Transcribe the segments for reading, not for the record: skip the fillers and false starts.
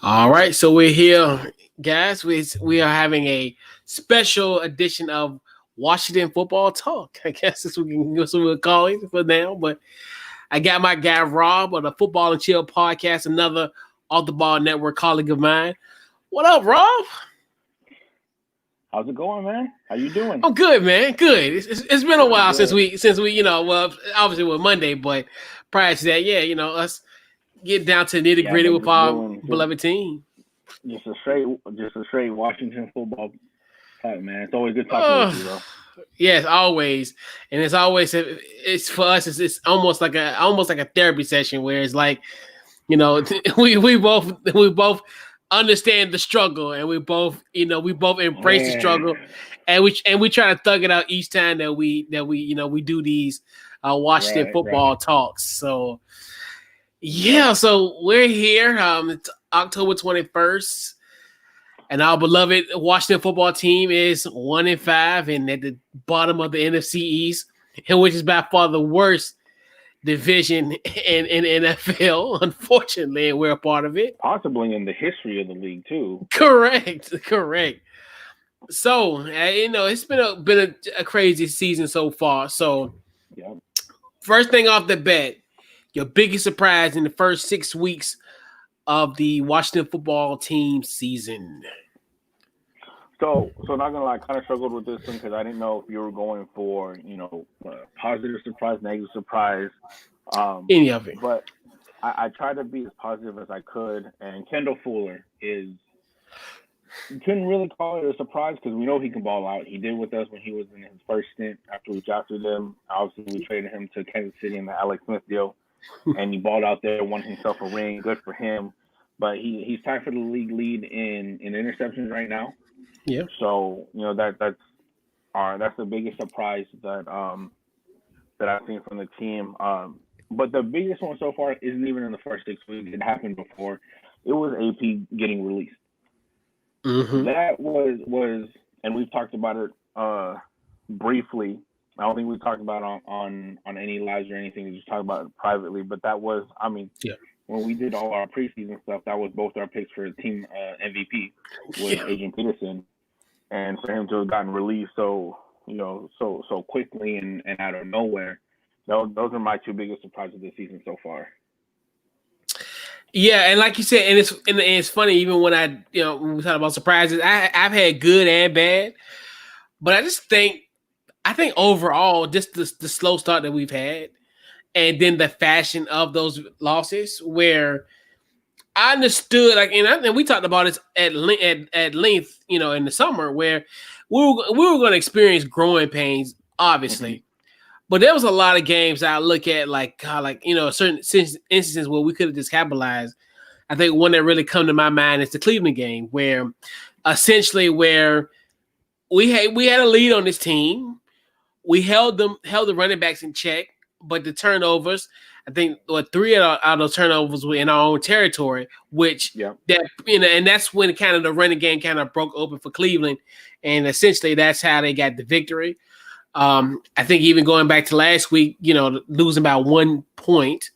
All right, so we're here, guys. We are having a special edition of Washington Football Talk. I guess that's what we'll call it for now. But I got my guy Rob on the Football and Chill podcast, another Off the Ball Network colleague of mine. What up, Rob? How's it going, man? How you doing? I'm good, man. Good. It's been a while since Good. we well obviously with Monday, but prior to that, yeah, us get down to nitty Yeah, I've gritty been with just our doing beloved team. just a straight Washington football type, man. It's always good talking with you, Oh, bro. yes, always, and it's always it's for us. It's almost like a therapy session where it's like we both understand the struggle, and we both embrace the Yeah, struggle, and we try to thug it out each time that we do these Washington right. football talks. So yeah, so we're here. It's October 21st. And our beloved Washington football team is 1-5 and at the bottom of the NFC East, which is by far the worst division in NFL. Unfortunately, and we're a part of it. Possibly in the history of the league too. Correct. So it's been a crazy season so far. So Yeah. first thing off the bat, your biggest surprise in the first 6 weeks of the Washington football team season. So not gonna lie, I kind of struggled with this one because I didn't know if you were going for positive surprise, negative surprise. Any of it. But I tried to be as positive as I could, and Kendall Fuller is. You couldn't really call it a surprise because we know he can ball out. He did with us when he was in his first stint after we drafted him. Obviously, we traded him to Kansas City in the Alex Smith deal, and he balled out there, won himself a ring. Good for him. But he's tied for the league lead in interceptions right now. Yeah. So that's the biggest surprise that I've seen from the team. But the biggest one so far isn't even in the first 6 weeks. It happened before. It was AP getting released. Mm-hmm. That was, and we've talked about it briefly. I don't think we talked about it on any lives or anything. We just talked about it privately. But that was, Yeah. when we did all our preseason stuff, that was both our picks for team MVP with Adrian Peterson, and for him to have gotten released so quickly and out of nowhere. Those are my two biggest surprises this season so far. Yeah, and like you said, and it's funny even when when we talk about surprises, I've had good and bad, but I think overall just the slow start that we've had, and then the fashion of those losses where I understood and we talked about this at length, in the summer where we were going to experience growing pains, obviously. Mm-hmm. But there was a lot of games I look at certain instances where we could have just capitalized. I think one that really come to my mind is the Cleveland game, where essentially where we had a lead on this team, we held the running backs in check, but the turnovers, I think three out of those turnovers were in our own territory, which and that's when kind of the running game kind of broke open for Cleveland, and essentially that's how they got the victory. I think even going back to last week, losing by 1 point,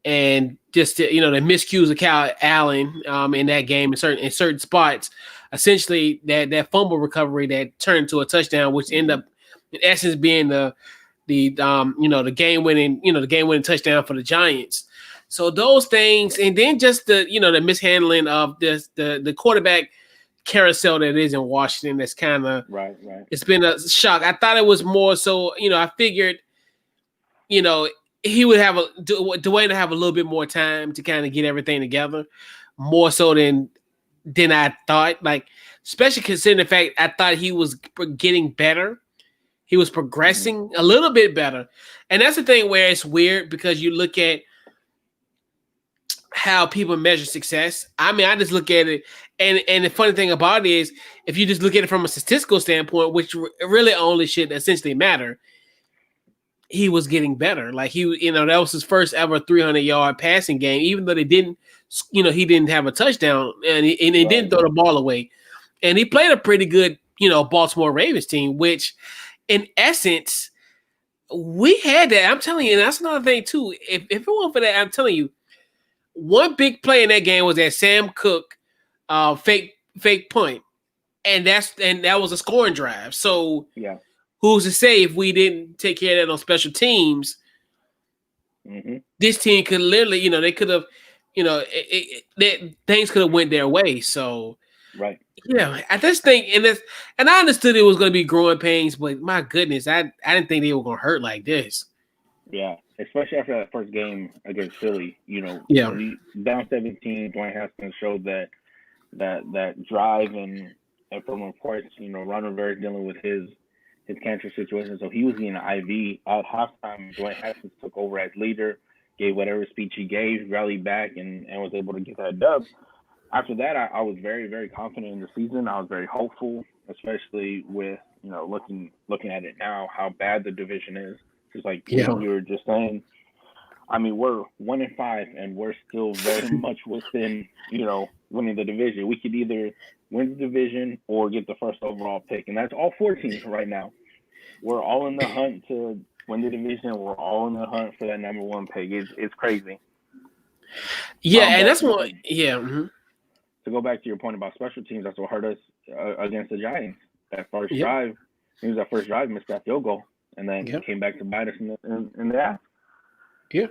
and just the miscues of Kyle Allen in that game in certain spots, essentially that fumble recovery that turned into a touchdown, which ended up in essence being the game winning touchdown for the Giants. So those things, and then just the mishandling of the quarterback carousel that is in Washington. That's kind of right. It's been a shock. I thought it was more so. I figured, he would have Dwayne would have a little bit more time to kind of get everything together, more so than I thought. Like, especially considering the fact I thought he was getting better. He was progressing a little bit better. And that's the thing where it's weird because you look at how people measure success. I just look at it, and the funny thing about it is, if you just look at it from a statistical standpoint, which really only should essentially matter, he was getting better. Like that was his first ever 300-yard passing game, even though he didn't have a touchdown, and he didn't throw the ball away. And he played a pretty good, Baltimore Ravens team, which in essence, we had that. I'm telling you, and that's another thing too. If it weren't for that, I'm telling you, one big play in that game was that Sam Cook fake punt, and that was a scoring drive. So yeah, who's to say if we didn't take care of that on special teams, this team could literally, they could have, things could have went their way. So right. yeah, I just think, and I understood it was going to be growing pains, but my goodness, I didn't think they were going to hurt like this. Yeah, especially after that first game against Philly. Yeah, down 17, Dwayne Haskins showed that drive, and from reports, Ron Rivera dealing with his cancer situation, so he was in an IV at halftime. Dwayne Haskins took over as leader, gave whatever speech he gave, rallied back, and was able to get that dub. After that, I was very, very confident in the season. I was very hopeful, especially with looking at it now, how bad the division is. Just like you were just saying, I mean, we're 1-5, and we're still very much within winning the division. We could either win the division or get the first overall pick, and that's all 4 teams right now. We're all in the hunt to win the division. We're all in the hunt for that number 1 pick. It's crazy. Yeah, and that's what. Yeah. Mm-hmm. To go back to your point about special teams, that's what hurt us against the Giants. That first drive, it was our first drive, missed that field goal, and then came back to bite us in the ass. Yeah.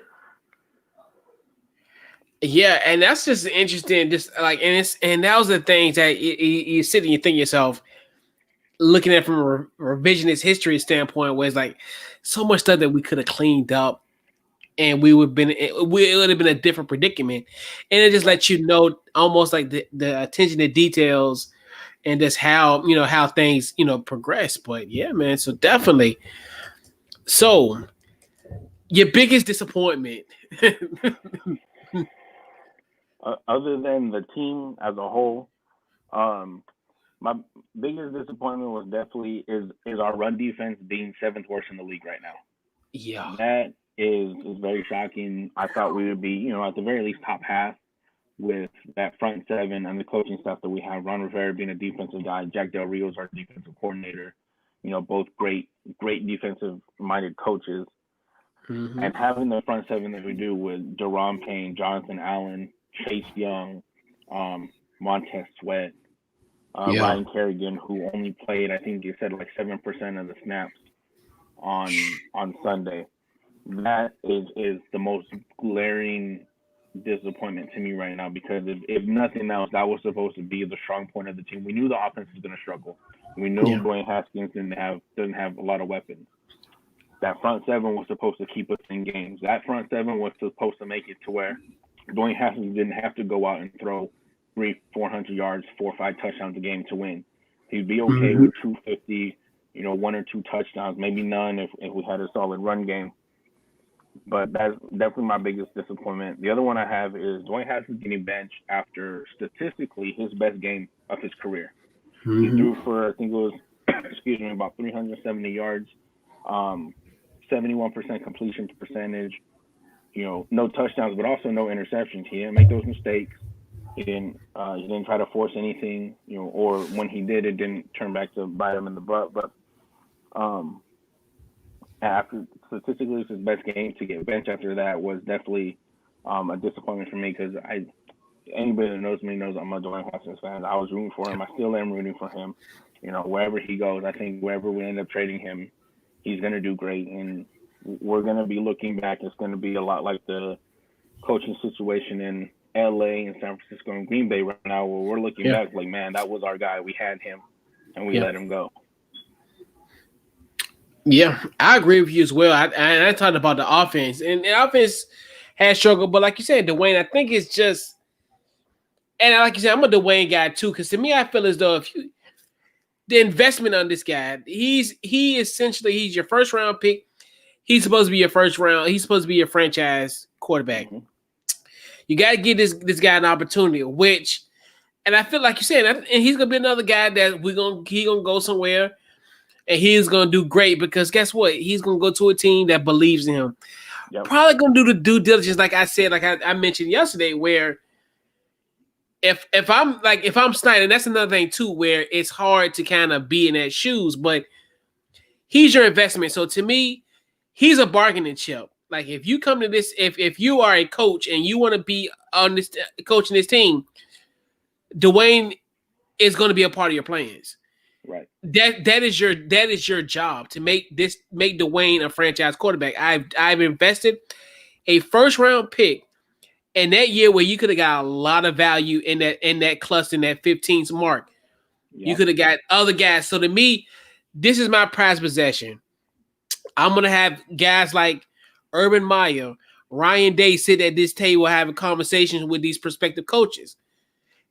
Yeah, and that's just interesting. Just like, and that was the things that you sit and you think to yourself, looking at it from a revisionist history standpoint, where it's like so much stuff that we could have cleaned up, and it would have been a different predicament. And it just lets you know almost like the attention to details and just how things progress. But yeah, man, so definitely. So your biggest disappointment. Other than the team as a whole, my biggest disappointment was definitely is our run defense being 7th worst in the league right now. Yeah, that is very shocking. I thought we would be, at the very least top half with that front 7 and the coaching staff that we have. Ron Rivera being a defensive guy, Jack Del Rio is our defensive coordinator. Both great defensive-minded coaches. Mm-hmm. And having the front 7 that we do with Daron Payne, Jonathan Allen, Chase Young, Montez Sweat, Ryan Kerrigan, who only played, I think you said, like 7% of the snaps on Sunday. That is the most glaring disappointment to me right now, because if nothing else, that was supposed to be the strong point of the team. We knew the offense was going to struggle. We knew Dwayne Haskins doesn't have a lot of weapons. That front 7 was supposed to keep us in games. That front 7 was supposed to make it to where Dwayne Haskins didn't have to go out and throw 300-400 yards, 4 or 5 touchdowns a game to win. He'd be okay with 250, 1 or 2 touchdowns, maybe none if we had a solid run game. But that's definitely my biggest disappointment. The other one I have is Dwayne Haskins getting benched after statistically his best game of his career. He threw for, I think it was, about 370 yards, 71% completion percentage, no touchdowns, but also no interceptions. He didn't make those mistakes. He didn't try to force anything, or when he did, it didn't turn back to bite him in the butt. But after statistically, it's his best game. To get benched after that was definitely a disappointment for me, because anybody that knows me knows I'm a Dwayne Haskins fan. I was rooting for him. I still am rooting for him. Wherever he goes, I think wherever we end up trading him, he's going to do great. And we're going to be looking back. It's going to be a lot like the coaching situation in LA and San Francisco and Green Bay right now, where we're looking back like, man, that was our guy. We had him, and we let him go. Yeah, I agree with you as well. I talked about the offense, and the offense has struggled. But like you said, Dwayne, I think it's just, and like you said, I'm a Dwayne guy too, because to me, I feel as though the investment on this guy, he's your first round pick. He's supposed to be your first round. He's supposed to be your franchise quarterback. Mm-hmm. You got to give this guy an opportunity, and I feel like you said, and he's gonna be another guy that he gonna go somewhere, and he's gonna do great, because guess what? He's gonna go to a team that believes in him. Yep. Probably gonna do the due diligence, like I said, like I mentioned yesterday, where if I'm Snyder, and that's another thing too, where it's hard to kind of be in that shoes, but he's your investment. So to me, he's a bargaining chip. Like if you come to this, if you are a coach and you want to be on this coaching this team, Dwayne is going to be a part of your plans. Right. That is your job to make Dwayne a franchise quarterback. I've invested a first round pick in that year where you could have got a lot of value in that cluster in that 15th mark. Yeah. You could have got other guys. So to me, this is my prized possession. I'm gonna have guys like Urban Meyer, Ryan Day sit at this table having conversations with these prospective coaches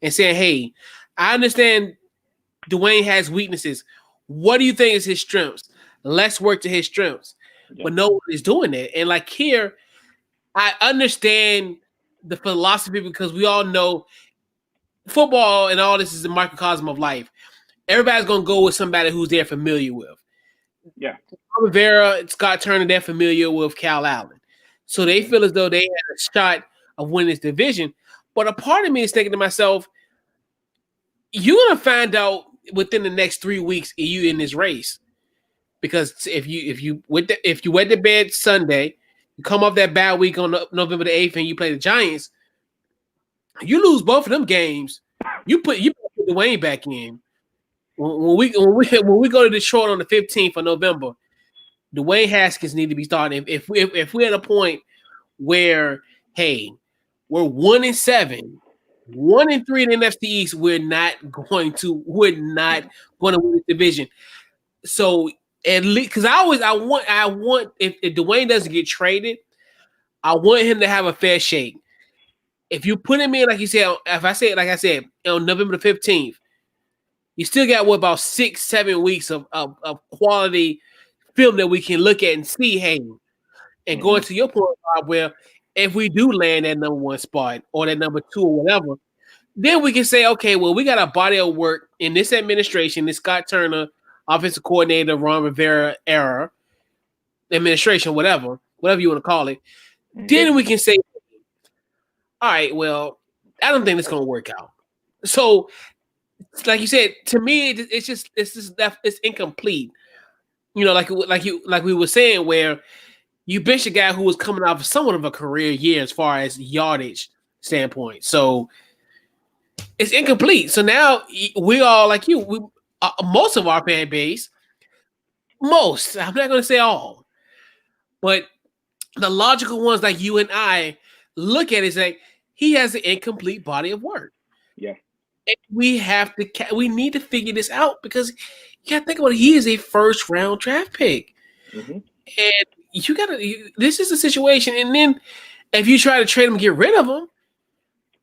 and saying, "Hey, I understand Dwayne has weaknesses. What do you think is his strengths? Let's work to his strengths." Yeah. But no one is doing that. And like here, I understand the philosophy because we all know football and all this is a microcosm of life. Everybody's going to go with somebody who's they're familiar with. Yeah. Rivera, Scott Turner, they're familiar with Cal Allen. So they feel as though they had a shot of winning this division. But a part of me is thinking to myself, you're going to find out within the next 3 weeks are you in this race. Because if you went to bed Sunday, you come off that bad week on November the 8th and you play the Giants, you lose both of them games. You put Dwayne back in. When we go to Detroit on the 15th of November, Dwayne Haskins need to be starting. If we're at a point where, hey, we're 1-7, 1-3 in the NFC East, we're not going to win the division. So at least because I want if Dwayne doesn't get traded, I want him to have a fair shake. If you put him in, like you said, if I say it like I said, on November the 15th, you still got about 6-7 weeks of quality film that we can look at and see, hey, and going to your point, Bob, where if we do land that number 1 spot or that number 2 or whatever, then we can say, okay, well, we got a body of work in this administration, this Scott Turner, offensive coordinator, Ron Rivera era, administration, whatever you want to call it. Then we can say, all right, well, I don't think it's going to work out. So, like you said, to me, it's incomplete. You know, like we were saying, where you bench a guy who was coming off of somewhat of a career year as far as yardage standpoint. So it's incomplete. So now we all like you. Most of our fan base, I'm not going to say all, but the logical ones like you and I look at it and say, he has an incomplete body of work. Yeah. And we need to figure this out because you got to think about it. He is a first round draft pick. Mm-hmm. And this is a situation. And then if you try to trade him and get rid of him,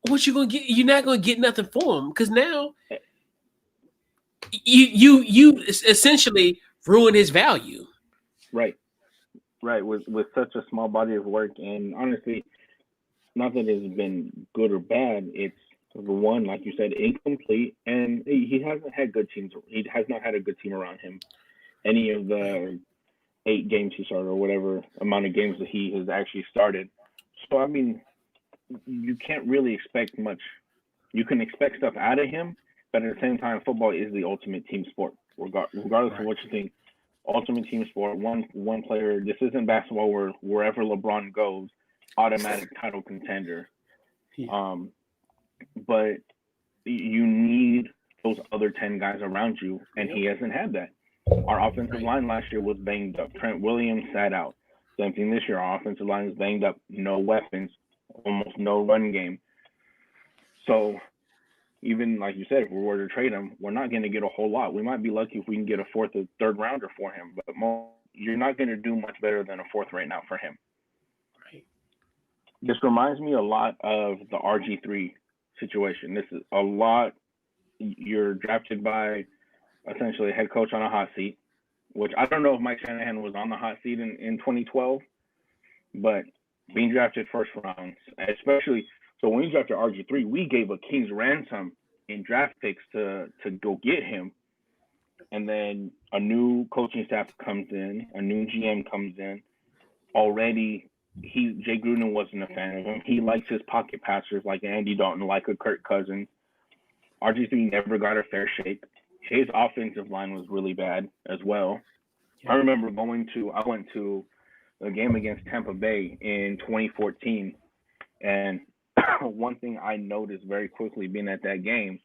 what you going to get? You're not going to get nothing for him because now you essentially ruin his value. Right. With such a small body of work. And honestly, not that it's been good or bad. It's one, like you said, incomplete, and he hasn't had good teams. He has not had a good team around him. Any of the 8 games he started, or whatever amount of games that he has actually started. So I mean, you can't really expect much. You can expect stuff out of him, but at the same time, football is the ultimate team sport. Regardless of what you think, ultimate team sport. One player. This isn't basketball where wherever LeBron goes, automatic title contender. But you need those other 10 guys around you, and he hasn't had that. Our offensive line last year was banged up. Trent Williams sat out. Same thing this year. Our offensive line is banged up. No weapons, almost no run game. So even like you said, if we were to trade him, we're not going to get a whole lot. We might be lucky if we can get a 4th or 3rd rounder for him, but you're not going to do much better than a 4th right now for him. Right. This reminds me a lot of the RG3 situation. This is a lot. You're drafted by essentially a head coach on a hot seat, which I don't know if Mike Shanahan was on the hot seat in 2012, but being drafted first round, especially. So when we drafted RG3, we gave a king's ransom in draft picks to go get him. And then a new coaching staff comes in, a new GM comes in. Already, Jay Gruden wasn't a fan of him. He likes his pocket passers like Andy Dalton, like a Kirk Cousins. RG3 never got a fair shake. His offensive line was really bad as well. I remember I went to a game against Tampa Bay in 2014, and one thing I noticed very quickly being at that game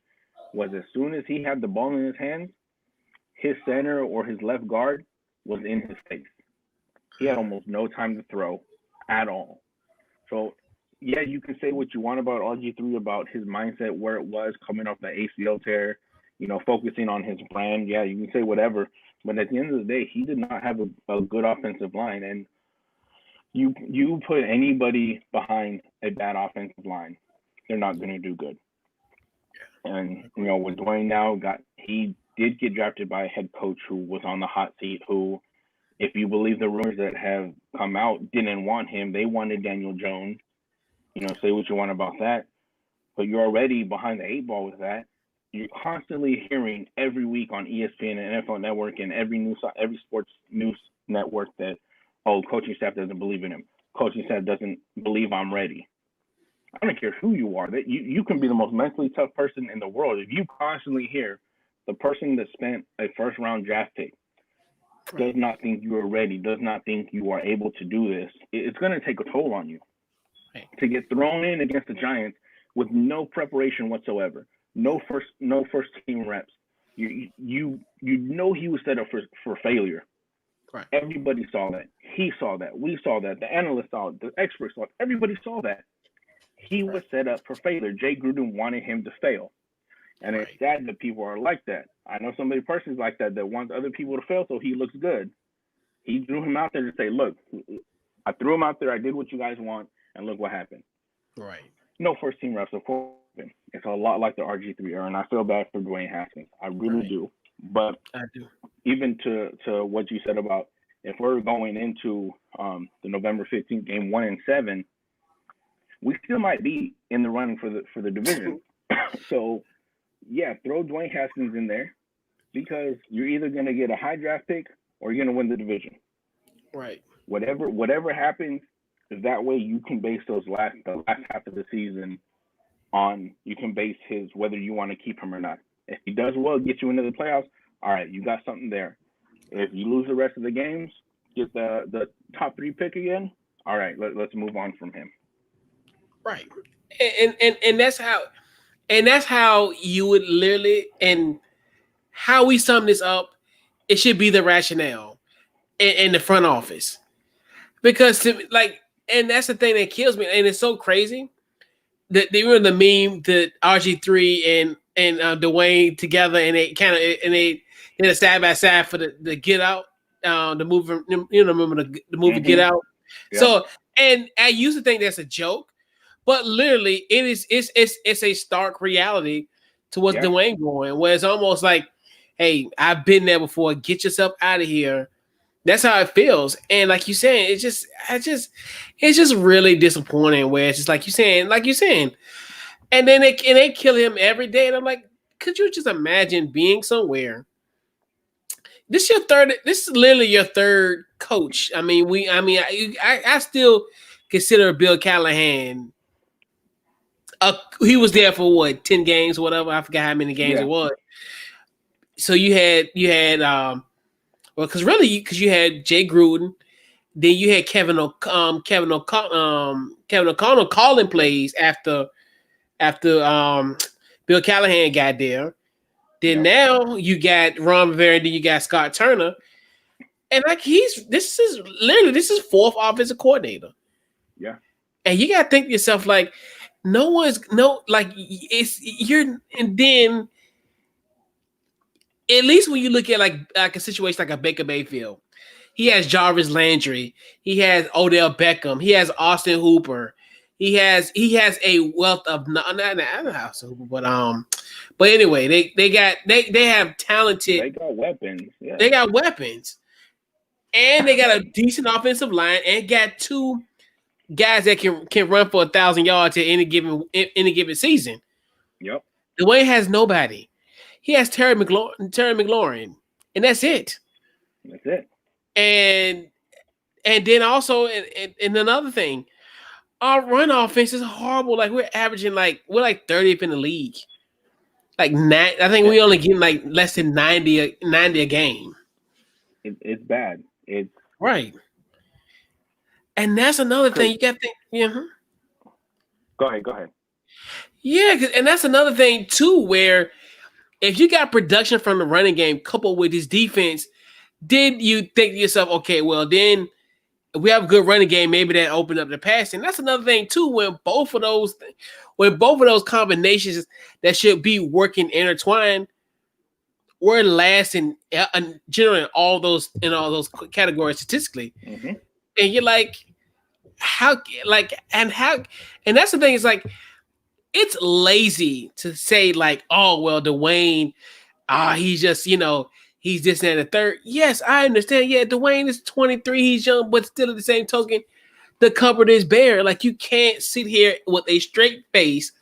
was as soon as he had the ball in his hands, his center or his left guard was in his face. He had almost no time to throw at all. So, yeah, you can say what you want about RG3, about his mindset, where it was coming off the ACL tear, focusing on his brand. Yeah, you can say whatever. But at the end of the day, he did not have a good offensive line. And you put anybody behind a bad offensive line, they're not going to do good. And, with Dwayne now, he did get drafted by a head coach who was on the hot seat, who, if you believe the rumors that have come out, didn't want him. They wanted Daniel Jones. Say what you want about that. But you're already behind the 8 ball with that. You're constantly hearing every week on ESPN and NFL Network and every sports news network that, coaching staff doesn't believe in him. Coaching staff doesn't believe I'm ready. I don't care who you are. That you can be the most mentally tough person in the world. If you constantly hear the person that spent a first-round draft pick does not think you are ready, does not think you are able to do this, it's going to take a toll on you. Right. To get thrown in against the Giants with no preparation whatsoever, no first team reps, you he was set up for failure. Right. Everybody saw that. He saw that. We saw that. The analysts saw it. The experts saw it. Everybody saw that. He was set up for failure. Jay Gruden wanted him to fail. And it's sad that people are like that. I know somebody personally like that wants other people to fail so he looks good. He threw him out there to say, look, I threw him out there. I did what you guys want, and look what happened. Right. No first team reps, of course. It's a lot like the RG3 era, and I feel bad for Dwayne Haskins. I really do. But I do. Even to what you said about if we're going into the November 15th game 1-7, we still might be in the running for the division. So, yeah, throw Dwayne Haskins in there because you're either going to get a high draft pick or you're going to win the division. Right. Whatever happens, is that way you can base the last half of the season on, you can base his whether you want to keep him or not. If he does well, get you into the playoffs, all right, you got something there. If you lose the rest of the games, get the top 3 pick again, all right, let's move on from him. Right. And that's how you would literally, and how we sum this up, it should be the rationale in the front office. Because and that's the thing that kills me, and it's so crazy that they were in the meme that RG3 and Dwayne together, and they did a side by side for the Get Out, the movie. Remember the movie Get Out. Yeah. So, and I used to think that's a joke, but literally it's a stark reality to what's Dwayne going, where it's almost like, hey, I've been there before. Get yourself out of here. That's how it feels. And like you saying, it's just really disappointing where it's just like you're saying. And then they kill him every day. And I'm like, could you just imagine being somewhere? This is literally your third coach. I mean, I still consider Bill Callahan. He was there for what, 10 games or whatever. I forgot how many games it was. So you had because you had Jay Gruden, then you had Kevin O'Connell calling plays after Bill Callahan got there. Then now you got Ron Rivera, and then you got Scott Turner, and this is fourth offensive coordinator. Yeah, and you gotta think to yourself and then at least when you look at like a situation like a Baker Mayfield, he has Jarvis Landry, he has Odell Beckham, he has Austin Hooper, he has a wealth of not but anyway, they have talented. They got weapons. Yeah. They got weapons, and they got a decent offensive line, and got 2 guys that can run for 1,000 yards at any given season. Yep. Dwayne has nobody. He has Terry McLaurin, and that's it. That's it. And then also, and another thing, our run offense is horrible. Like we're averaging we're 30th in the league. I think we only getting less than 90 a game. It's bad. It's right. And that's another thing you got to think. Yeah. Go ahead. Yeah, and that's another thing too, where if you got production from the running game coupled with his defense, then you think to yourself, okay, well then if we have a good running game, maybe that opened up the passing. That's another thing too, when both of those combinations that should be working intertwined, we're last in generally in all those categories statistically. Mm-hmm. And you're like, how and that's the thing, is like it's lazy to say like, oh well, Dwayne, he's just, he's this and the third. Yes, I understand. Yeah, Dwayne is 23, he's young, but still at the same token, the cupboard is bare. Like, you can't sit here with a straight face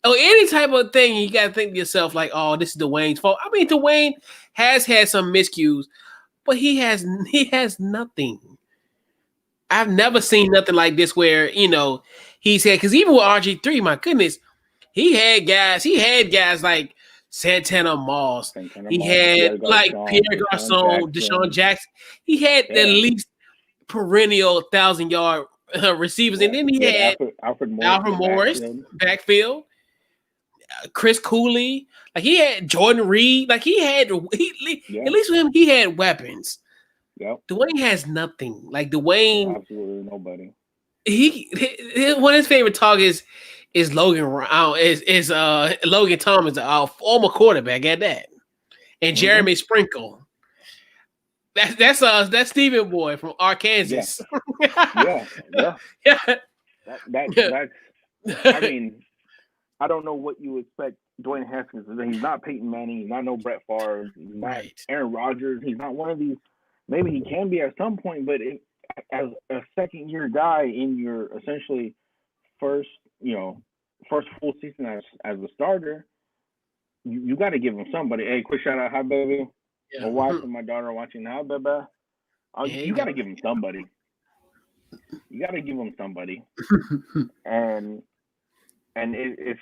or any type of thing. You got to think to yourself like, oh, this is Dwayne's fault. I mean, Dwayne has had some miscues, but he has nothing. I've never seen nothing like this where, he's had, because even with RG3, my goodness, he had guys like Santana Moss. He had like Pierre Garcon, Deshaun Jackson. He had at least perennial 1,000-yard receivers, and then he had Alfred Morris backfield, Chris Cooley. Like, he had Jordan Reed. Like, at least with him, he had weapons. Yep. Dwayne has nothing. Like, Dwayne, absolutely nobody. One of his favorite targets is Logan Logan Thomas, our former quarterback at that, and Jeremy Sprinkle. That's Stephen Boy from Arkansas. Yeah. That's. I mean, I don't know what you expect Dwayne Haskins to do. He's not Peyton Manning. He's not no Brett Favre. He's not Aaron Rodgers. He's not one of these. Maybe he can be at some point, but as a second-year guy in your essentially first full season as a starter, you got to give him somebody. Hey, quick shout out, hi baby. Yeah. My wife and my daughter watching now, baby. You got to give him somebody. And if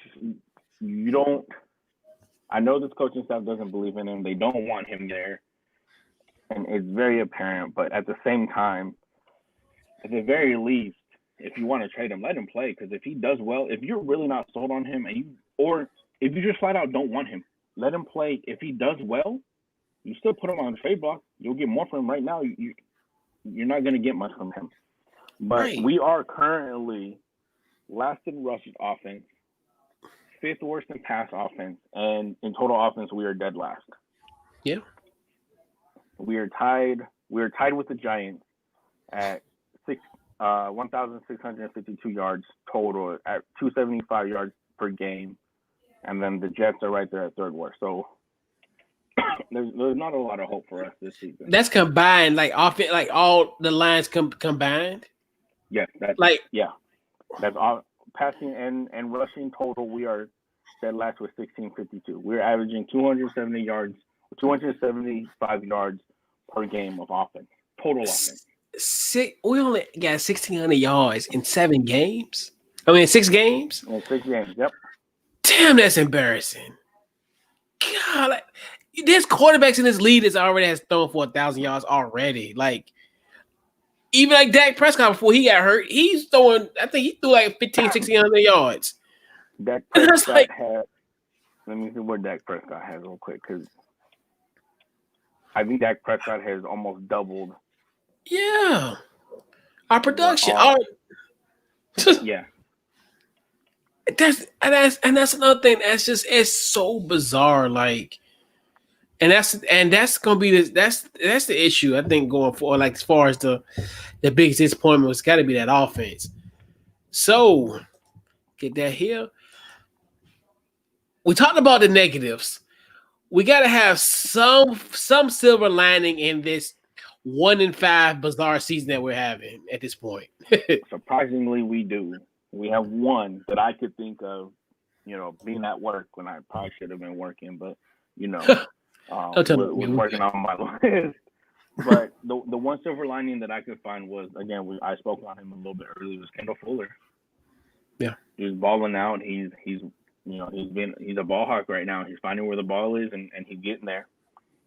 you don't, I know this coaching staff doesn't believe in him. They don't want him there. And it's very apparent, but at the same time, at the very least, if you want to trade him, let him play. Because if he does well, if you're really not sold on him, or if you just flat out don't want him, let him play. If he does well, you still put him on the trade block. You'll get more from him. Right now, you're not going to get much from him. But we are currently last in rush offense, fifth worst in pass offense, and in total offense, we are dead last. Yeah. We are tied. We are tied with the Giants at 1,652 yards total, at 275 yards per game, and then the Jets are right there at third worst. So there's not a lot of hope for us this season. That's combined, like offense, like all the lines combined. Yes, that's all passing and rushing total. We are dead last with 1,652. We're averaging 275 yards per game of offense, total offense. We only got 1,600 yards in 7 games. I mean, 6 games. In 6 games, yep. Damn, that's embarrassing. God, like, there's quarterbacks in this league that already has thrown for 1,000 yards already. Like, even like Dak Prescott before he got hurt, he's throwing. I think he threw like 1,600 yards. Dak Prescott had. Let me see what Dak Prescott has real quick, because I think Dak Prescott has almost doubled. Yeah, our production. Yeah, that's another thing. It's so bizarre. Like, and that's gonna be that's the issue. I think going forward, like as far as the biggest disappointment was got to be that offense. So get that here. We talked about the negatives. We got to have some silver lining in this 1-5 bizarre season that we're having at this point. Surprisingly, we do. We have one that I could think of, being at work when I probably should have been working, but was working on my list. But the one silver lining that I could find was, again, I spoke on him a little bit earlier, was Kendall Fuller. Yeah, he's balling out. He's a ball hawk right now. He's finding where the ball is and he's getting there.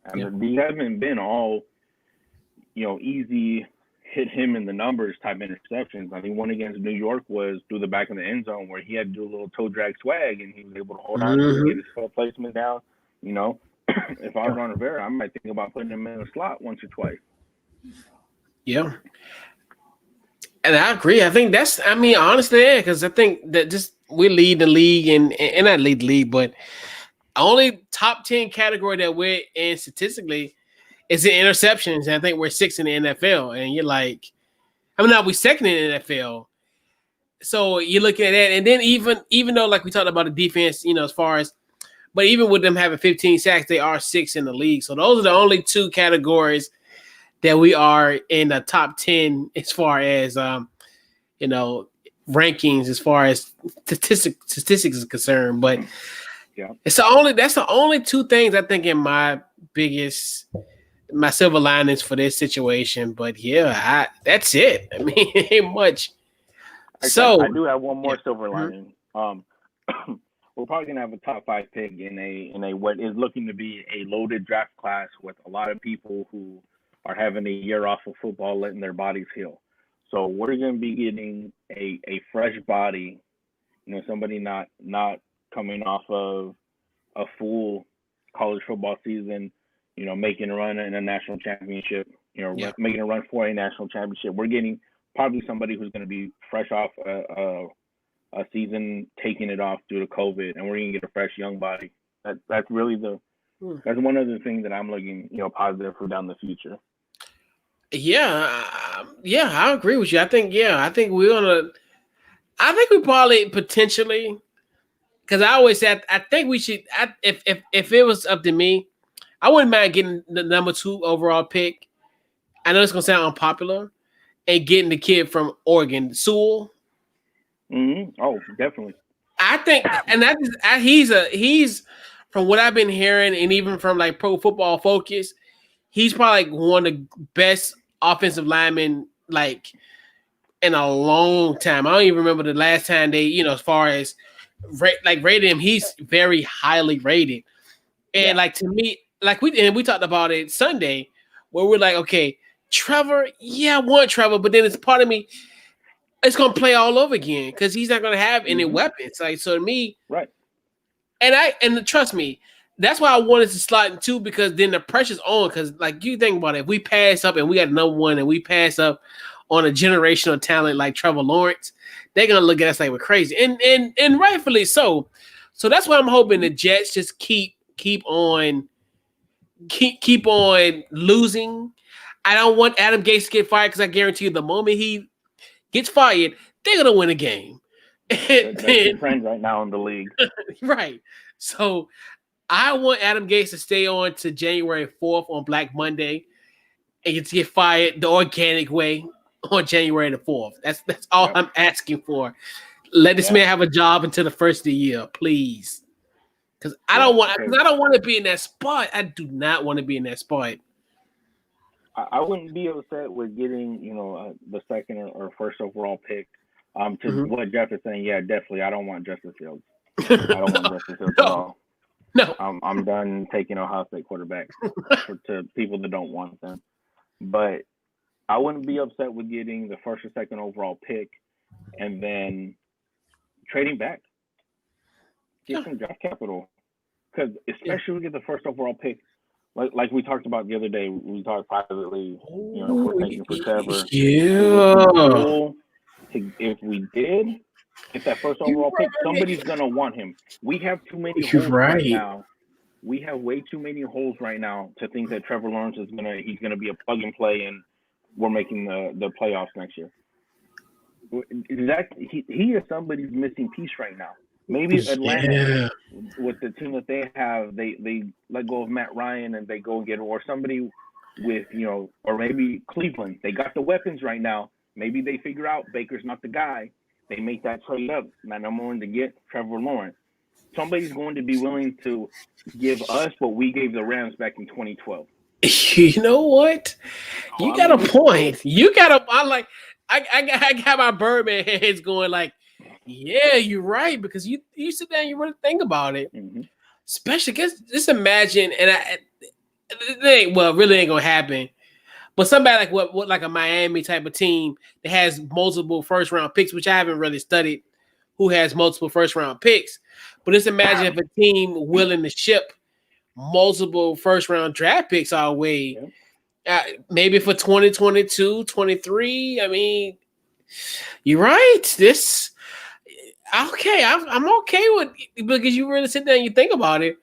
And he hasn't been all, easy hit him in the numbers type interceptions. I think one against New York was through the back of the end zone where he had to do a little toe drag swag and he was able to hold on to it, get his foot placement down. You know, if I was Ron Rivera, I might think about putting him in the slot once or twice. Yeah. And I agree. I think honestly, yeah, because I think that just we lead the league and not lead the league, but only top 10 category that we're in statistically is in interceptions. And I think we're 6th in the NFL. And you're like, now we 2nd in the NFL. So you're looking at that. And then even though, like we talked about the defense, as far as, but even with them having 15 sacks, they are 6th in the league. So those are the only 2 categories that we are in the top 10 as far as, rankings as far as statistics is concerned. But yeah, that's the only 2 things I think in my silver linings for this situation. But yeah, that's it. I mean, it ain't much. I do have one more silver lining. We're probably gonna have a top 5 pick in a what is looking to be a loaded draft class with a lot of people who are having a year off of football, letting their bodies heal. So we're going to be getting a fresh body, somebody not coming off of a full college football season, making a run in a national championship, making a run for a national championship. We're getting probably somebody who's going to be fresh off a season, taking it off due to COVID, and we're going to get a fresh young body. That's really that's one of the things that I'm looking, positive for down the future. Yeah, I agree with you. I think we probably potentially, because I always said I think we should. If it was up to me, I wouldn't mind getting the number 2 overall pick. I know it's gonna sound unpopular, and getting the kid from Oregon, Sewell. Mm-hmm. Oh, definitely. I think, and he's from what I've been hearing, and even from like Pro Football Focus, he's probably like one of the best offensive linemen like in a long time. I don't even remember the last time they, as far as rated him, he's very highly rated. And like to me, like we talked about it Sunday, where we're like, okay, Trevor, I want Trevor, but then it's part of me, it's gonna play all over again because he's not gonna have any weapons. Like, so to me, right. And trust me, that's why I wanted to slot in 2, because then the pressure's on. Because like you think about it, if we pass up and we got number 1 and we pass up on a generational talent like Trevor Lawrence, they're gonna look at us like we're crazy, and rightfully so. So that's why I'm hoping the Jets just keep on losing. I don't want Adam Gase to get fired, because I guarantee you the moment he gets fired, they're gonna win a game. That's your friend right now in the league. Right. So I want Adam Gase to stay on to January 4th on Black Monday and to get fired the organic way on January the 4th. That's all I'm asking for. Let this man have a job until the first of the year, please. Because I don't want to be in that spot. I do not want to be in that spot. I wouldn't be upset with getting, the 2nd or 1st overall pick. To what Jeff is saying, definitely. I don't want Justin Fields. I don't want Justin Fields at all. No. I'm done taking Ohio State quarterbacks to people that don't want them. But I wouldn't be upset with getting the 1st or 2nd overall pick and then trading back. Get some draft capital. Because especially we get the 1st overall pick, like we talked about the other day, we talked privately, we're thinking for Trevor. Yeah. If we did, if that 1st overall pick, somebody's gonna want him. We have too many holes right now. We have way too many holes right now to think that Trevor Lawrence he's gonna be a plug and play and we're making the playoffs next year. He is somebody's missing piece right now. Maybe Atlanta with the team that they have, they let go of Matt Ryan and they go and get or somebody with or maybe Cleveland. They got the weapons right now. Maybe they figure out Baker's not the guy. They make that trade up. Man, I'm willing to get Trevor Lawrence. Somebody's going to be willing to give us what we gave the Rams back in 2012. You know what? You got a point. I got my Birdman heads going like, yeah, you're right. Because you sit down and you really think about it. Mm-hmm. Especially because just imagine, and it really ain't going to happen. But somebody like what like a Miami type of team that has multiple first round picks, which I haven't really studied who has multiple first round picks. But just imagine if a team willing to ship multiple first round draft picks our way, maybe for 2022, 23. I mean, you're right. This okay. I'm okay with because you really sit there and you think about it.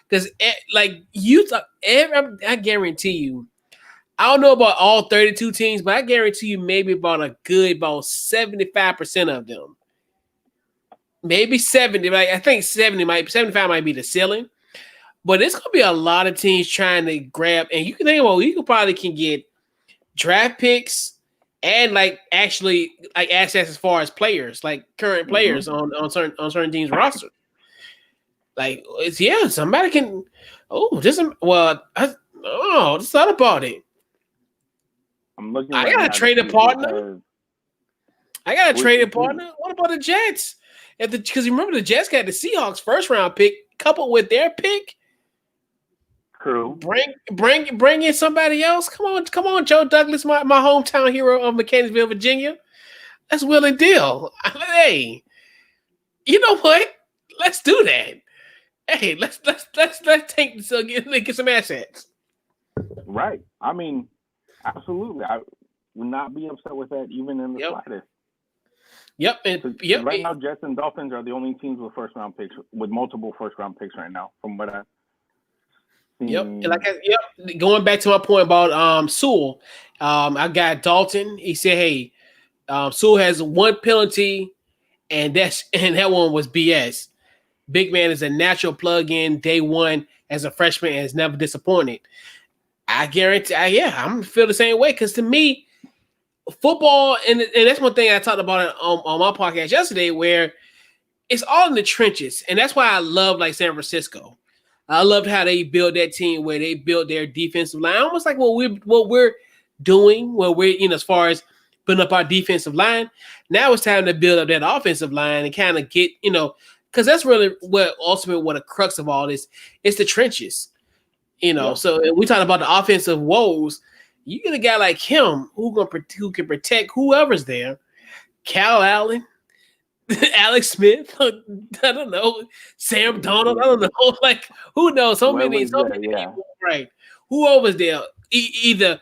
Because like I guarantee you. I don't know about all 32 teams, but I guarantee you maybe about 75% of them. Maybe 70. Like I think 75 might be the ceiling. But it's gonna be a lot of teams trying to grab, and you can think about you probably can get draft picks and like actually like assets as far as players, like current players on certain teams' roster. Like somebody can. Just thought about it. I'm looking. I got a traded partner. What about the Jets? Because you remember the Jets got the Seahawks first round pick coupled with their pick. True. Bring in somebody else. Come on, Joe Douglas, my hometown hero of Mechanicsville, Virginia. That's Will and Deal. Hey, you know what? Let's do that. Hey, let's get some assets. Right. I mean, absolutely. I would not be upset with that even in the slightest. Yep. Right now, Jets and Dolphins are the only teams with first round picks, with multiple first round picks right now, from what I've seen. Going back to my point about Sewell, I got Dalton. He said, "Hey, Sewell has one penalty, and that one was BS. Big man is a natural plug-in day one as a freshman and has never disappointed." I guarantee, I'm gonna feel the same way because to me, football and that's one thing I talked about on my podcast yesterday, where it's all in the trenches, and that's why I love like San Francisco. I loved how they built that team, where they built their defensive line, almost like what we're doing, where we're as far as building up our defensive line. Now it's time to build up that offensive line and kind of get because that's really what the crux of all this. It's the trenches. So we talk about the offensive woes. You get a guy like him who can protect whoever's there. Cal Allen, Alex Smith, I don't know, Sam Donald, I don't know, like who knows? So many people, right? Whoever's there, either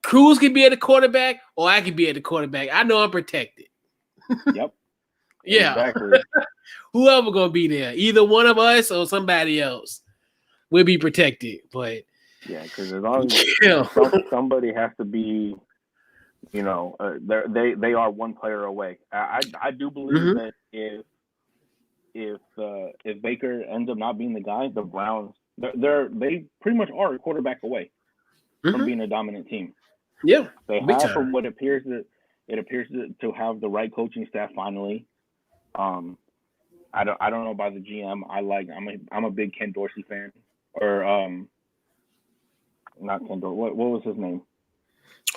Cruz could be at the quarterback or I could be at the quarterback. I know I'm protected. Yep. Yeah. Exactly. Whoever gonna be there, either one of us or somebody else, will be protected. But because as long as somebody has to be, they are one player away. I do believe that if Baker ends up not being the guy, the Browns they pretty much are a quarterback away from being a dominant team. Yeah, they have from what appears to have the right coaching staff finally. I don't know about the GM. I'm a big Ken Dorsey fan, or not Ken Dorsey. What was his name?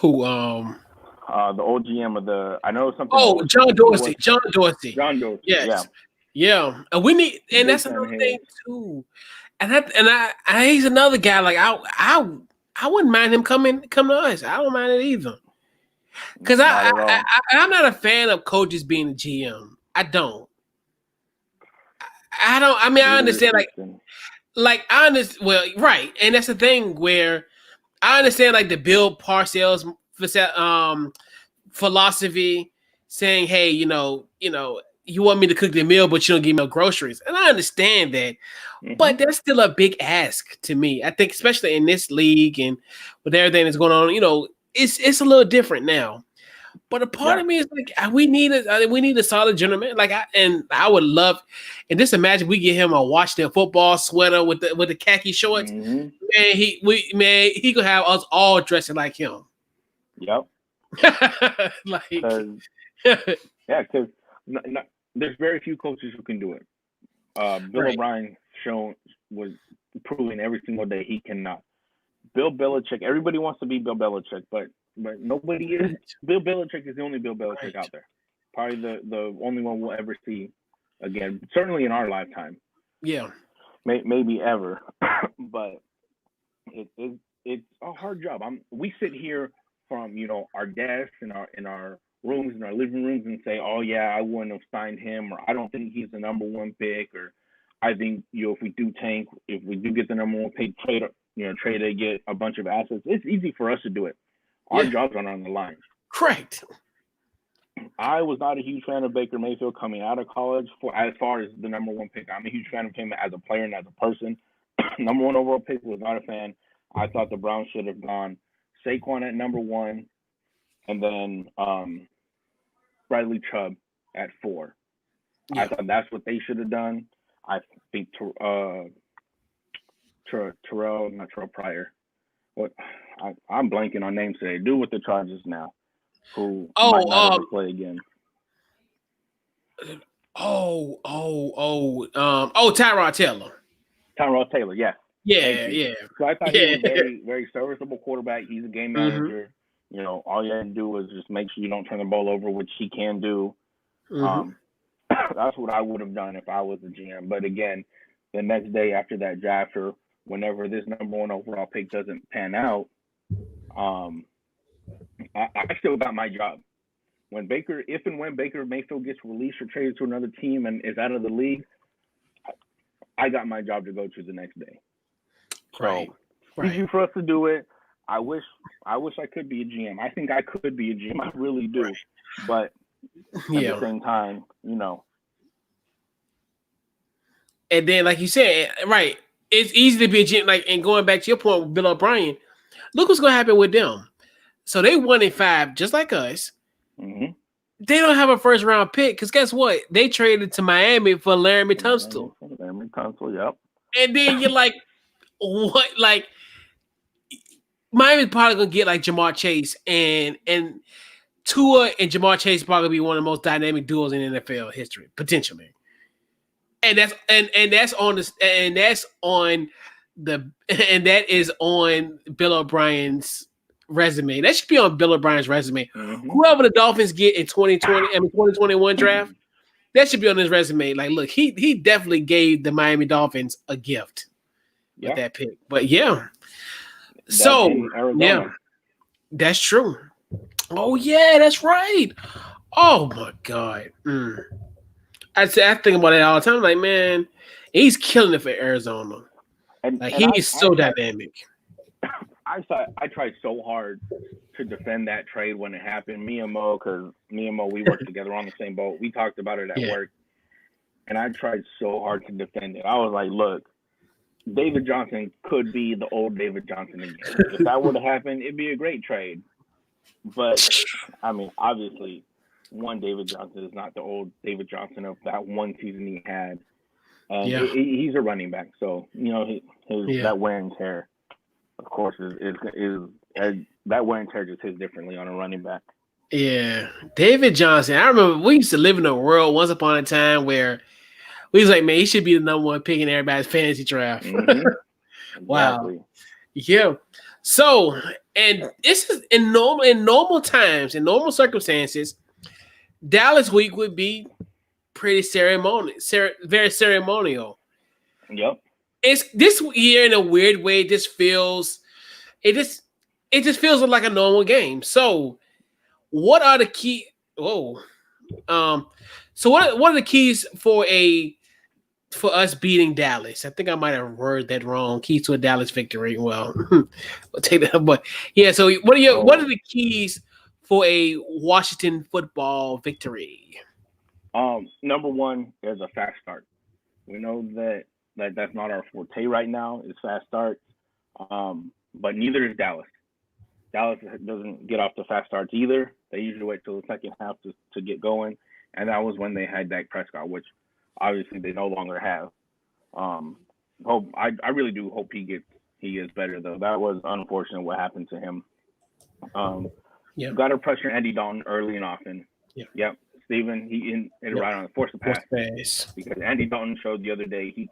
Who? The old GM of the. I know something. Oh, John Dorsey. John Dorsey. Yes. Yeah. And we need, and that's another thing too. And he's another guy. Like I wouldn't mind him come to us. I don't mind it either. Because I'm not a fan of coaches being a GM. I don't. I mean, I understand. Like I understand. Well, right, and that's the thing where I understand like the Bill Parcells philosophy, saying, "Hey, you want me to cook the meal, but you don't give me no groceries," and I understand that. But that's still a big ask to me. I think, especially in this league and with everything that's going on, it's a little different now. But a part of me is like, we need a solid gentleman. Like, I would love, and just imagine we get him a Washington football sweater with the khaki shorts. Man, he could have us all dressing like him. Yep. Because there's very few coaches who can do it. Bill O'Brien was proving every single day he cannot. Bill Belichick, everybody wants to be Bill Belichick, but nobody is. Bill Belichick is the only Bill Belichick out there. Probably the only one we'll ever see again. Certainly in our lifetime. Yeah. Maybe ever. But it's a hard job. We sit here from our desks and our rooms and our living rooms and say, oh yeah, I wouldn't have signed him, or I don't think he's the number one pick, or I think if we do tank, if we do get the number one pick, trade to get a bunch of assets. It's easy for us to do it. Our jobs are on the line. Correct. I was not a huge fan of Baker Mayfield coming out of college as far as the number one pick. I'm a huge fan of him as a player and as a person. Number one overall pick, was not a fan. I thought the Browns should have gone Saquon at number 1, and then Bradley Chubb at 4. Yeah. I thought that's what they should have done. I think Terrell Pryor. I'm blanking on names today. Dude with the Chargers now, who might not ever play again. Tyrod Taylor. Tyrod Taylor, yeah. Yeah. So I thought he was a very, very serviceable quarterback. He's a game manager. All you have to do is just make sure you don't turn the ball over, which he can do. That's what I would have done if I was the GM. But again, the next day after that draft, or whenever this number 1 overall pick doesn't pan out, I still got my job. If and when Baker Mayfield gets released or traded to another team and is out of the league, I got my job to go to the next day. Right. So easy for us to do it. I wish I could be a GM. I think I could be a GM. I really do. Right. But at the same time, And then, like you said, right, it's easy to be a GM. Like, and going back to your point with Bill O'Brien, look what's going to happen with them. So they 1-5, just like us. Mm-hmm. They don't have a first round pick because guess what? They traded to Miami for Laramie Tunsil. Laramie Tunsil, yep. And then you're like, what? Like, Miami's probably gonna get like Jamar Chase and Tua and Jamar Chase probably be one of the most dynamic duos in NFL history, potentially. And that is on Bill O'Brien's resume. That should be on Bill O'Brien's resume. Mm-hmm. Whoever the Dolphins get in 2021 draft, that should be on his resume. Like, look, he definitely gave the Miami Dolphins a gift with that pick. But that's true. Oh yeah, that's right. Oh my God. I think about it all the time. Like, man, he's killing it for Arizona. He's so dynamic. I tried so hard to defend that trade when it happened. Me and Mo, we worked together on the same boat. We talked about it at work, and I tried so hard to defend it. I was like, look, David Johnson could be the old David Johnson again. If that would have happened, it'd be a great trade. But, I mean, obviously, David Johnson is not the old David Johnson of that one season he had. And he's a running back. So, that wear and tear, of course, is that wear and tear just hits differently on a running back. Yeah. David Johnson. I remember we used to live in a world once upon a time where we was like, man, he should be the number 1 pick in everybody's fantasy draft. Mm-hmm. Wow. Yeah. So, and this is in normal times, in normal circumstances, Dallas week would be pretty very ceremonial. Yep. It's this year in a weird way. It just feels like a normal game. So, what are the key? So what are the keys for us beating Dallas? I think I might have worded that wrong. Keys to a Dallas victory. Well, we'll take that. But yeah. So what are the keys for a Washington football victory? Number 1 is a fast start. We know that's not our forte right now. Is fast starts. But neither is Dallas. Dallas doesn't get off the fast starts either. They usually wait till the second half to get going, and that was when they had Dak Prescott, which obviously they no longer have. I really do hope he gets better though. That was unfortunate what happened to him. Got to pressure Andy Dalton early and often. Yep. Steven, he hit it right on the force the pass. Because Andy Dalton showed the other day he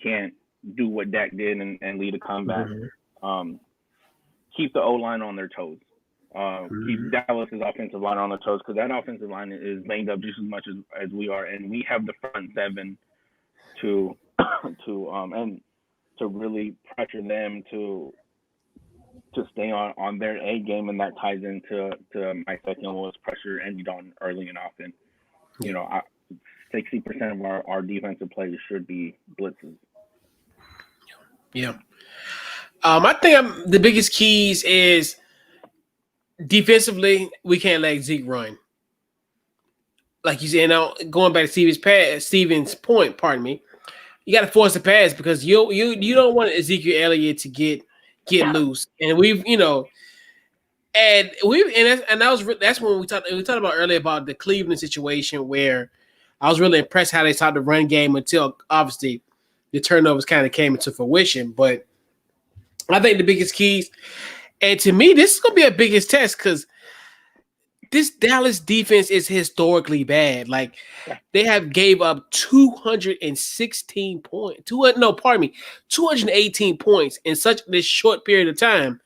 can't do what Dak did and lead a comeback. Mm-hmm. Keep the O-line on their toes. Keep Dallas's offensive line on their toes because that offensive line is banged up just as much as we are, and we have the front seven to really pressure them to to stay on their A game, and that ties into my second was pressure ended on early and often. You Yeah. know, 60% of our defensive plays should be blitzes. Yeah. I think the biggest keys is defensively, we can't let Zeke run. Like you said, now going back to Steven's point, pardon me, you got to force the pass because you don't want Ezekiel Elliott to get loose. And that's when we talked about earlier about the Cleveland situation where I was really impressed how they started the run game until obviously the turnovers kind of came into fruition. But I think the biggest keys, and to me, this is gonna be a biggest test because this Dallas defense is historically bad. Like they have gave up 216 points. 218 points in such this short period of time.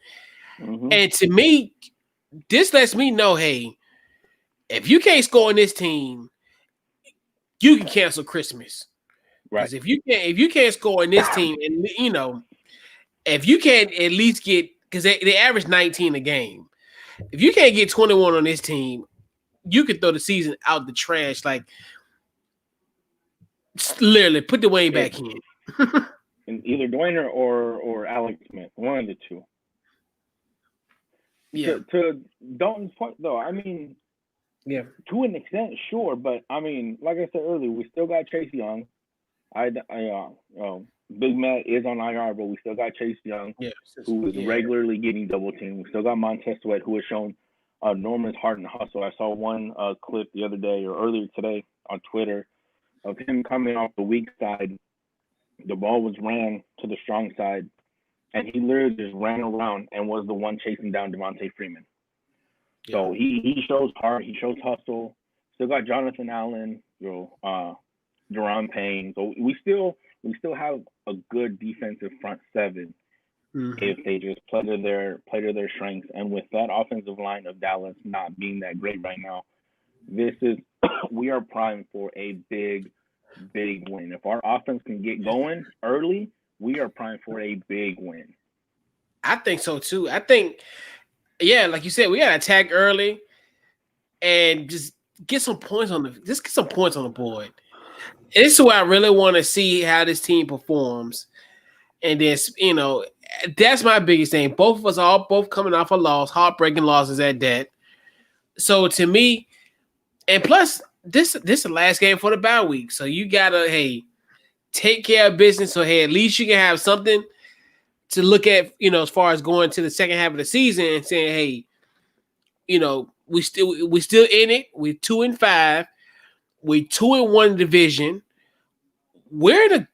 Mm-hmm. And to me, this lets me know, hey, if you can't score on this team, you can cancel Christmas. Because if you can't score on this team, and if you can't at least get, because they average 19 a game. If you can't get 21 on this team, you could throw the season out the trash. Like literally put Dwayne back in. And either Dwayne or Alex Smith, one of the two. Yeah. To Dalton's point, though, I mean, yeah, to an extent, sure, but I mean, like I said earlier, we still got Chase Young. Big Matt is on IR, but we still got Chase Young, who is regularly getting double teamed. We still got Montez Sweat, who has shown enormous heart and hustle. I saw one clip the other day or earlier today on Twitter of him coming off the weak side. The ball was ran to the strong side, and he literally just ran around and was the one chasing down Devontae Freeman. Yeah. So he shows heart, he shows hustle. Still got Jonathan Allen, Deron Payne. So we still have a good defensive front seven if they just play to their strengths. And with that offensive line of Dallas not being that great right now, we are primed for a big win. If our offense can get going early, we are primed for a big win. I think so too. I think, like you said, we gotta attack early and just get some points on the board. And this is where I really want to see how this team performs. And then, that's my biggest thing. Both of us are both coming off a loss, heartbreaking losses at that. So to me, and plus this is the last game for the bye week. So you gotta, take care of business. So at least you can have something to look at, as far as going to the second half of the season and saying, we still in it. We're 2-5. We're 2-1 division. We're in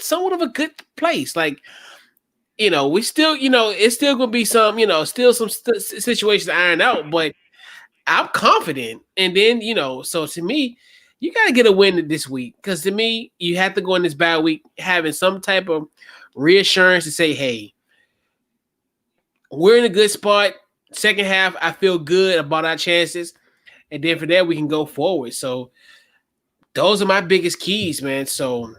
somewhat of a good place. Like, we still, it's still gonna be some, still some situations to iron out, but I'm confident. And then, so to me, you got to get a win this week because to me, you have to go in this bye week having some type of reassurance to say, hey, we're in a good spot. Second half, I feel good about our chances. And then for that, we can go forward. So those are my biggest keys, man. So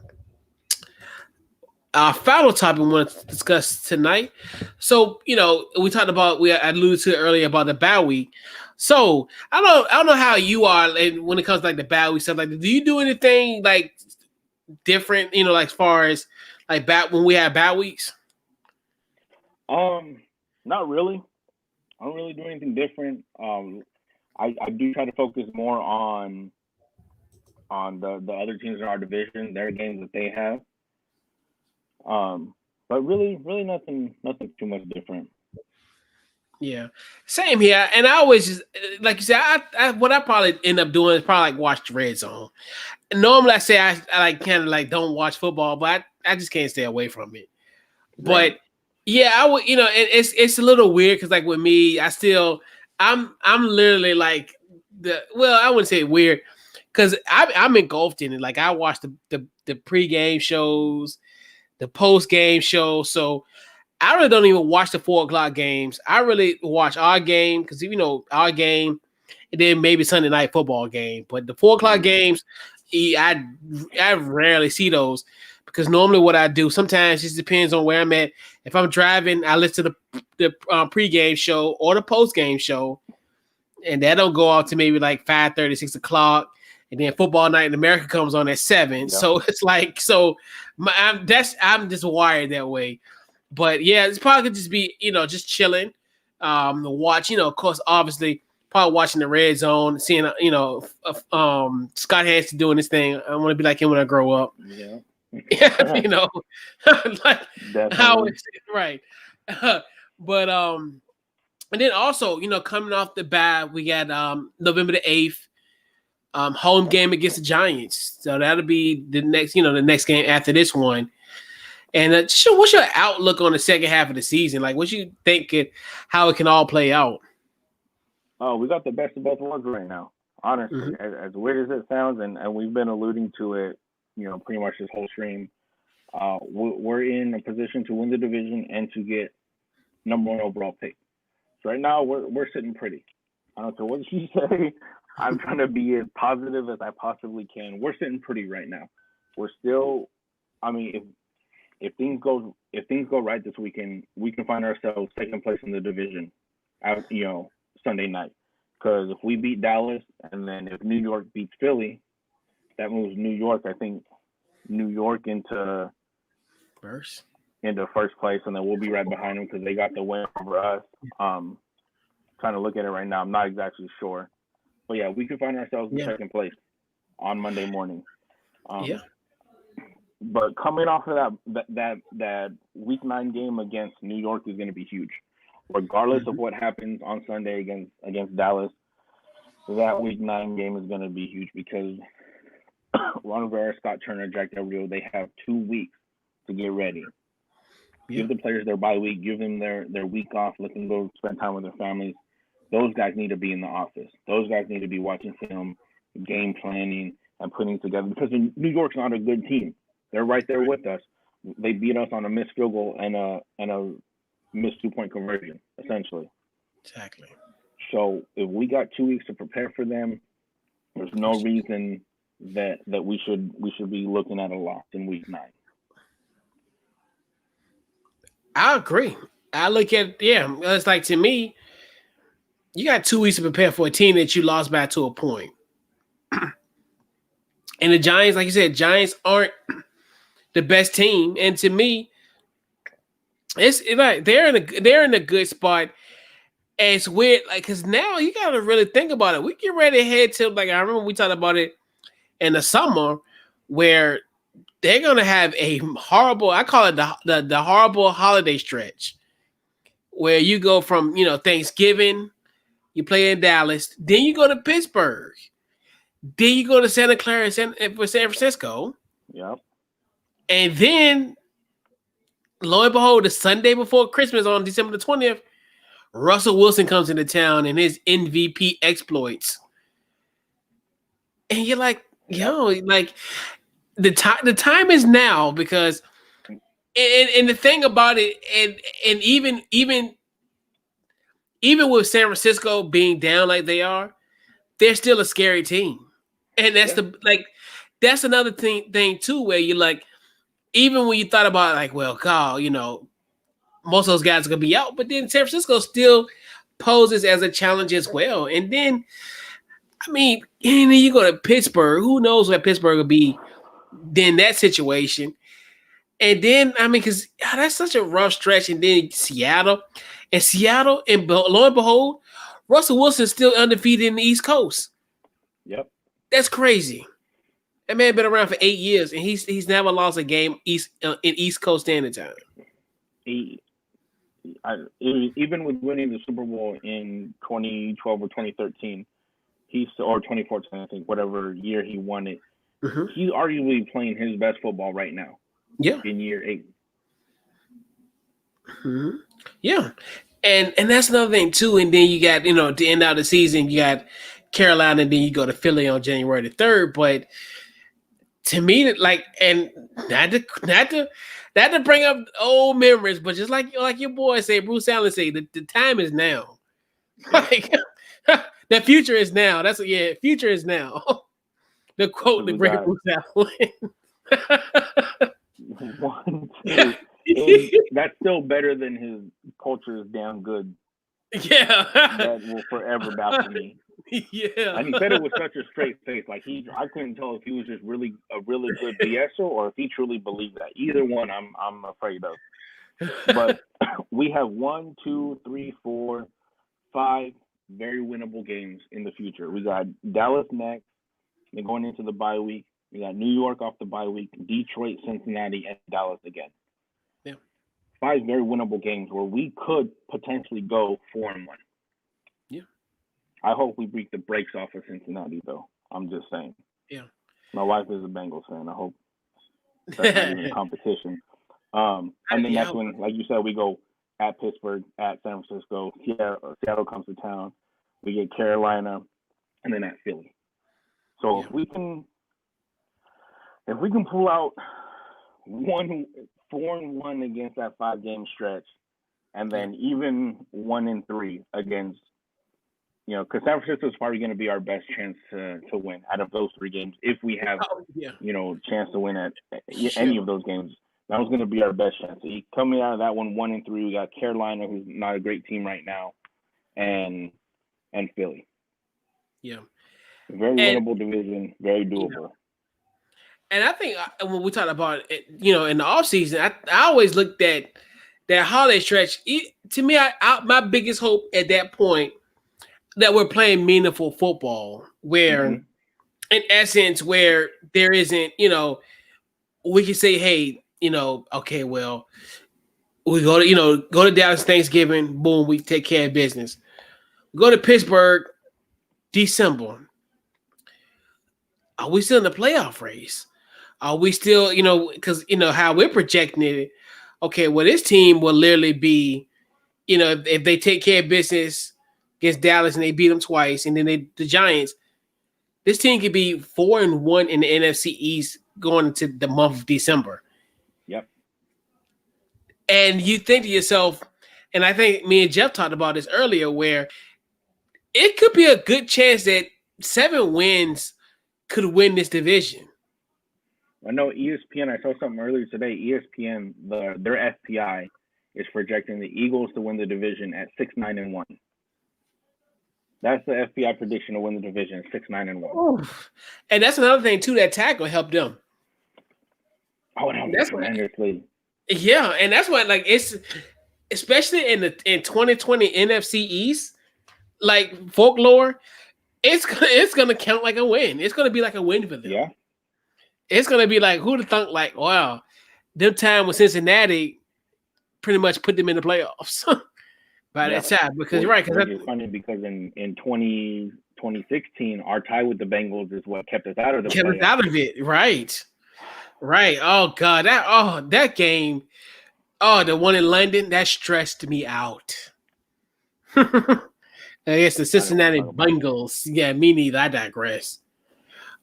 our final topic we want to discuss tonight. So, we talked about, I alluded to it earlier about the bye week. So I don't know how you are when it comes to like the bye week stuff. Like, do you do anything like different? Like as far as like when we have bye weeks. Not really. I don't really do anything different. I do try to focus more on the other teams in our division, their games that they have. But really nothing too much different. Yeah, same here. And I always just, like you said, what I probably end up doing is probably like watch the Red Zone. And normally I say I like kind of like don't watch football, but I just can't stay away from it. Right. But yeah, I would, it's a little weird because like with me, I'm literally like I wouldn't say weird because I'm engulfed in it. Like I watch the pregame shows, the post-game shows, so I really don't even watch the 4:00 games. I really watch our game because our game, and then maybe Sunday night football game. But the 4:00 games, I rarely see those because normally what I do sometimes just depends on where I'm at. If I'm driving, I listen to the pregame show or the postgame show, and that don't go off to maybe like 5:30, 6 o'clock. And then Football Night in America comes on at 7. Yep. So it's like, I'm just wired that way. But yeah, it's probably could just be, just chilling, watch, of course, obviously probably watching the Red Zone, seeing, Scott Hansen doing this thing. I want to be like him when I grow up. Yeah. Like how it's right. But and then also, coming off the bye, we got November the 8th, home game against the Giants. So that'll be the next game after this one. And what's your outlook on the second half of the season? Like, what you think how it can all play out? Oh, we got the best of both worlds right now. Honestly, as weird as it sounds, and we've been alluding to it, pretty much this whole stream. We're in a position to win the division and to get number 1 overall pick. So right now, we're sitting pretty. I don't know what you say. I'm trying to be as positive as I possibly can. We're sitting pretty right now. We're still, I mean, if things go right this weekend, we can find ourselves second place in the division, Sunday night. Because if we beat Dallas and then if New York beats Philly, that moves New York. I think New York into first place, and then we'll be right behind them because they got the win over us. Trying to look at it right now, I'm not exactly sure, but yeah, we could find ourselves in second place on Monday morning. But coming off of that Week 9 game against New York is going to be huge, regardless of what happens on Sunday against Dallas. That Week 9 game is going to be huge because Ron Rivera, Scott Turner, Jack Del Rio, they have 2 weeks to get ready. Give the players their bye week, give them their week off, let them go spend time with their families. Those guys need to be in the office. Those guys need to be watching film, game planning, and putting together. Because New York's not a good team. They're right there with us. They beat us on a missed field goal and a missed 2-point conversion, essentially. Exactly. So if we got 2 weeks to prepare for them, there's no reason that we should be looking at a loss in Week 9. I agree. I look at it's like, to me, you got 2 weeks to prepare for a team that you lost by to a point. And the Giants, like you said, Giants aren't the best team. And to me, it's like they're in a good spot. And it's weird, like, because now you got to really think about it. We get ready to head to, like, I remember we talked about it in the summer, where they're going to have a horrible, I call it the horrible holiday stretch, where you go from, Thanksgiving, you play in Dallas, then you go to Pittsburgh, then you go to Santa Clara for San Francisco. Yep. And then, lo and behold, the Sunday before Christmas on December the 20th, Russell Wilson comes into town and his MVP exploits. And you're like, like, the time is now, because and the thing about it, and even with San Francisco being down like they are, they're still a scary team. And that's that's another thing too, where you're like, even when you thought about, like, well, God, most of those guys are gonna be out, but then San Francisco still poses as a challenge as well. And then, and then you go to Pittsburgh. Who knows where Pittsburgh will be then that situation. And then, because that's such a rough stretch. And then Seattle, and lo and behold, Russell Wilson's still undefeated in the East Coast. Yep. That's crazy. That man been around for 8 years, and he's never lost a game in East Coast Standard Time. Even with winning the Super Bowl in 2012 or 2013, or 2014, I think, whatever year he won it, he's arguably playing his best football right now. Yeah. In year 8. Mm-hmm. Yeah. And that's another thing too. And then you got, to end out the season, you got Carolina, and then you go to Philly on January the 3rd. But to me, like, and not to bring up old memories, but just like your boy say, Bruce Allen say, the time is now. Like, the future is now. Future is now. The quote, the great Bruce Allen. that's still better than his culture is damn good. Yeah. That will forever baffle me. Yeah. And he said it with such a straight face. Like I couldn't tell if he was just a really good BSer or if he truly believed that. Either one, I'm afraid of. But we have 1, 2, 3, 4, 5 very winnable games in the future. We got Dallas next. Then going into the bye week, we got New York off the bye week, Detroit, Cincinnati, and Dallas again. Yeah. 5 very winnable games where we could potentially go 4-1. Yeah. I hope we break the brakes off of Cincinnati, though. I'm just saying. Yeah. My wife is a Bengals fan. I hope that's not even a competition. And then that's when, like you said, we go at Pittsburgh, at San Francisco. Seattle comes to town. We get Carolina, and then at Philly. So if we can pull out 4-1 against that 5-game stretch, and then even 1-3 against, because San Francisco is probably going to be our best chance to win out of those 3 games if we have, chance to win at any of those games. That was going to be our best chance. So coming out of that one, 1-3, we got Carolina, who's not a great team right now, and Philly. Yeah. Very winnable division, very doable. And I think when we talk about it, in the offseason, I always looked at that holiday stretch. To me, my biggest hope at that point that we're playing meaningful football, where, in essence, where there isn't, we can say, hey, okay, well, we go to Dallas Thanksgiving, boom, we take care of business. Go to Pittsburgh, December. Are we still in the playoff race? Are we still, because, how we're projecting it, okay, well, this team will literally be, if they take care of business against Dallas and they beat them twice, and then the Giants, this team could be 4-1 in the NFC East going into the month of December. Yep. And you think to yourself, and I think me and Jeff talked about this earlier, where it could be a good chance that 7 wins could win this division. I know ESPN, I saw something earlier today, ESPN, their FPI is projecting the Eagles to win the division at 6-9-1. That's the FPI prediction to win the division, 6-9-1. And that's another thing, too, that tackle helped them. Oh, that's tremendously. Yeah, and that's why, it's especially in 2020 NFC East, like folklore, it's gonna count like a win. It's gonna be like a win for them. Yeah. It's gonna be like, who'd have thunk, like, wow, them time with Cincinnati pretty much put them in the playoffs by that time. Because you're right. Because it's funny because in 2016, our tie with the Bengals is what kept us out of the playoffs. Kept us out of it. Right. Oh God, that game, the one in London, that stressed me out. I guess the Cincinnati Bengals. Yeah, me neither. I digress.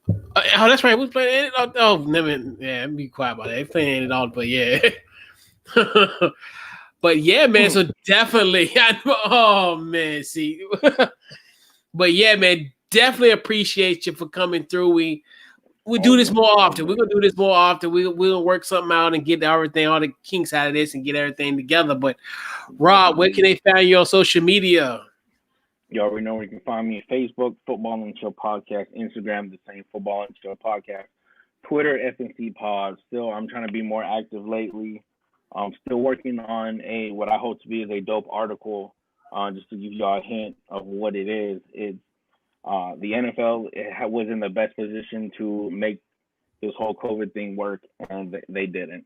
Oh, that's right. We playing it. Oh, never. Yeah, be quiet about it. They playing it all, but yeah. But yeah, man. So definitely. Oh man, see. But yeah, man. Definitely appreciate you for coming through. We do this more often. We're gonna do this more often. We'll work something out and get everything, all the kinks out of this, and get everything together. But Rob, where can they find you on social media? You already know where you can find me: Facebook, Football and Chill Podcast; Instagram, the same, Football and Chill Podcast; Twitter, FNC Pod. Still, I'm trying to be more active lately. I'm still working on what I hope to be a dope article, just to give y'all a hint of what it is. It's the NFL was in the best position to make this whole COVID thing work, and they didn't.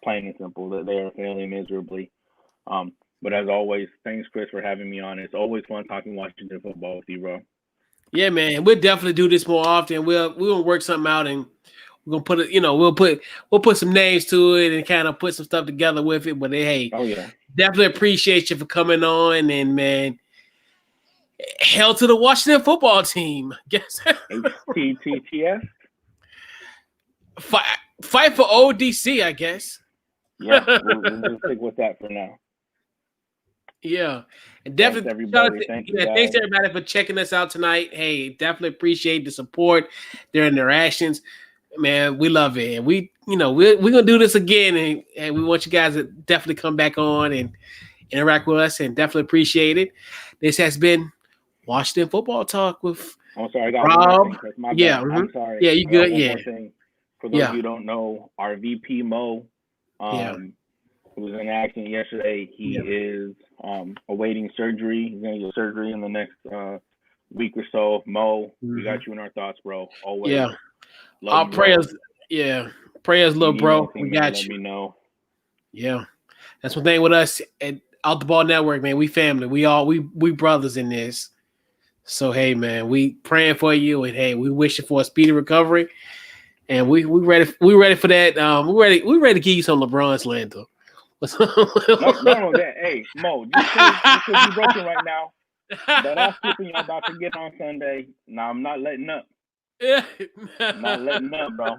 Plain and simple, that they are failing miserably. But as always, thanks, Chris, for having me on. It's always fun talking Washington football with you, bro. Yeah, man. We'll definitely do this more often. We'll work something out, and we're gonna put it. We'll put some names to it and kind of put some stuff together with it. But hey, definitely appreciate you for coming on, and man, hell to the Washington football team. Guess HTTTF. Fight for ODC, I guess. Yeah, we'll stick with that for now. Yeah, and definitely thanks everybody for checking us out tonight. Hey, definitely appreciate the support, their interactions. Man, we love it. And we're gonna do this again, and we want you guys to definitely come back on and interact with us, and definitely appreciate it. This has been Washington Football Talk with I'm sorry, I got Rob. one more thing. That's my Yeah, bad. I'm sorry. Yeah, you I got good? one Yeah. more thing. For those of you who don't know, our VP Mo, who was in an accident yesterday, he is awaiting surgery. He's gonna get surgery in the next week or so. Mo, we got you in our thoughts, bro. Always. Yeah. Love Our you, prayers. bro. Yeah. Prayers, little bro. We got let you. me know. Yeah. That's one thing with us at Out the Ball Network, man. We family. We brothers in this. So hey, man, we praying for you, and hey, we wishing for a speedy recovery. And we ready for that. We ready to give you some LeBron slander. no, hey, Mo, just because you're broken right now, that ass whooping y'all about to get on Sunday. Now I'm not letting up. Not letting up, bro.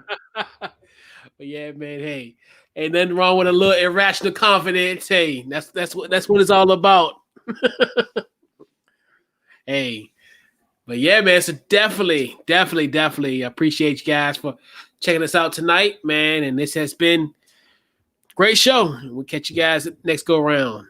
But yeah, man, hey, ain't nothing wrong with a little irrational confidence. Hey, that's what it's all about. Hey, but yeah, man, so definitely appreciate you guys for checking us out tonight, man. And this has been a great show. We'll catch you guys next go round.